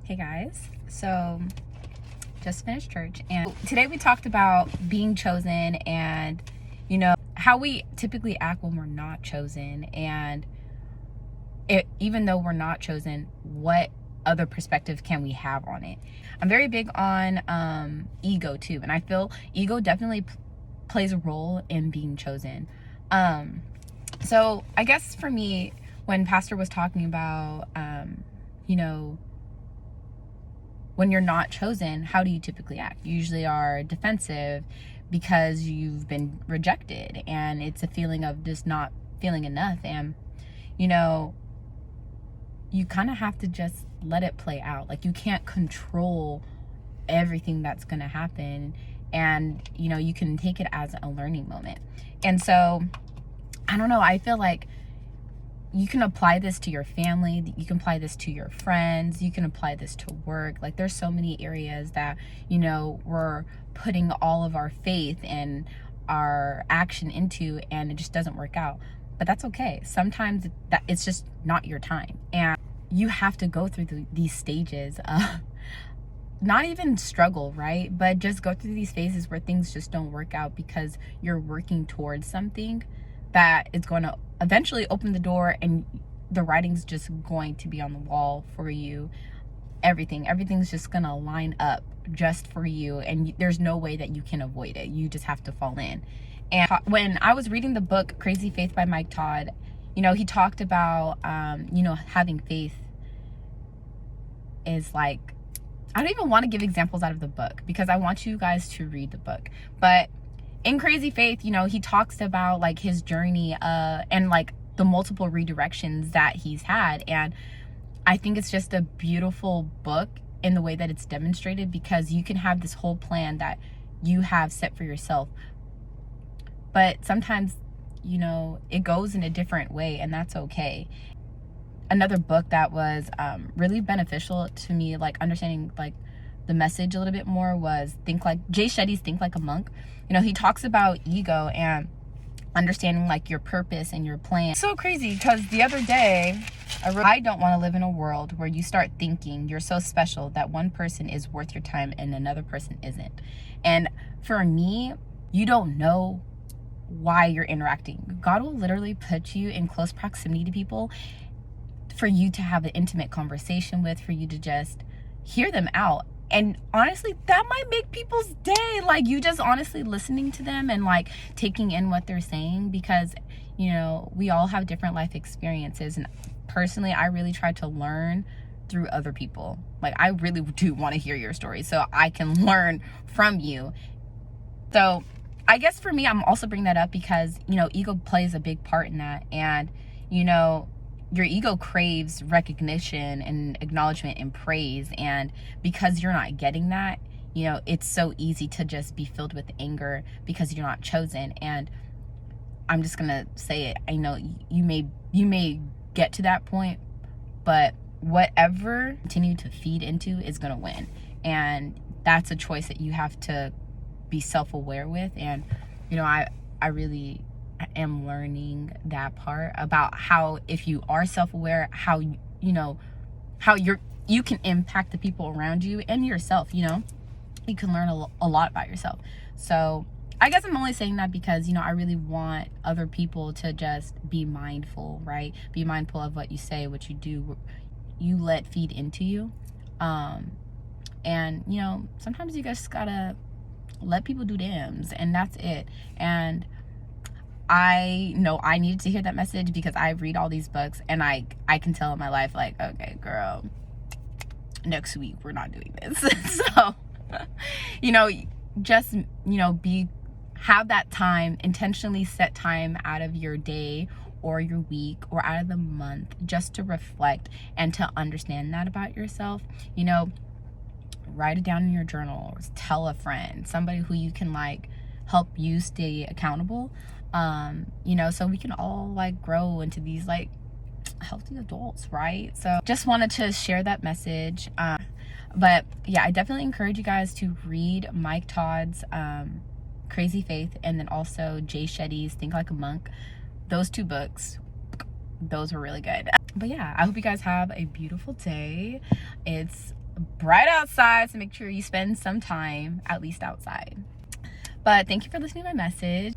Hey guys, so just finished church, and today we talked about being chosen and how we typically act when we're not chosen, and even though we're not chosen, what other perspective can we have on it. I'm very big on ego too, and I feel ego definitely plays a role in being chosen. So I guess for me, when Pastor was talking about when you're not chosen, how do you typically act? You usually are defensive because you've been rejected, and it's a feeling of just not feeling enough. And you kind of have to just let it play out. Like, you can't control everything that's going to happen, and you can take it as a learning moment. And so I don't know, I feel like you can apply this to your family, you can apply this to your friends, you can apply this to work. Like, there's so many areas that we're putting all of our faith and our action into, and it just doesn't work out. But that's okay. Sometimes it's just not your time, and you have to go through these stages of not even struggle, right? But just go through these phases where things just don't work out because you're working towards something that is going to eventually open the door, and the writing's just going to be on the wall for you. Everything's just going to line up just for you, and there's no way that you can avoid it. You just have to fall in. And when I was reading the book Crazy Faith by Todd, he talked about having faith is like, I don't even want to give examples out of the book because I want you guys to read the book. But in Crazy Faith, he talks about like his journey and like the multiple redirections that he's had. And I think it's just a beautiful book in the way that it's demonstrated, because you can have this whole plan that you have set for yourself, but sometimes it goes in a different way, and that's okay. Another book that was really beneficial to me, like understanding like the message a little bit more, was Jay Shetty's Think Like a Monk. He talks about ego and understanding like your purpose and your plan. So crazy, because the other day I don't want to live in a world where you start thinking you're so special that one person is worth your time and another person isn't. And for me, you don't know why you're interacting. God will literally put you in close proximity to people for you to have an intimate conversation with, for you to just hear them out. And honestly, that might make people's day. Like, you just honestly listening to them and like taking in what they're saying, because we all have different life experiences. And personally, I really try to learn through other people. Like, I really do want to hear your story so I can learn from you. So I guess for me, I'm also bringing that up because ego plays a big part in that. And your ego craves recognition and acknowledgement and praise, and because you're not getting that, it's so easy to just be filled with anger because you're not chosen. And I'm just gonna say it, I know you may get to that point, but whatever continue to feed into is gonna win, and that's a choice that you have to be self-aware with. And I really am learning that part about how, if you are self-aware, how you can impact the people around you and yourself. You can learn a lot about yourself. So I guess I'm only saying that because I really want other people to just be mindful, right? Be mindful of what you say, what you do, you let feed into you. And sometimes you just gotta let people do dams, and that's it. And I know I needed to hear that message because I read all these books, and I can tell in my life, like, okay, girl, next week we're not doing this. So just have that time, intentionally set time out of your day or your week or out of the month just to reflect and to understand that about yourself. Write it down in your journal, or tell a friend, somebody who you can like help you stay accountable, so we can all like grow into these like healthy adults, right? So just wanted to share that message. But yeah, I definitely encourage you guys to read Mike Todd's Crazy Faith, and then also Jay Shetty's Think Like a Monk. Those two books, those were really good. But yeah, I hope you guys have a beautiful day. It's bright outside, so make sure you spend some time at least outside. But thank you for listening to my message.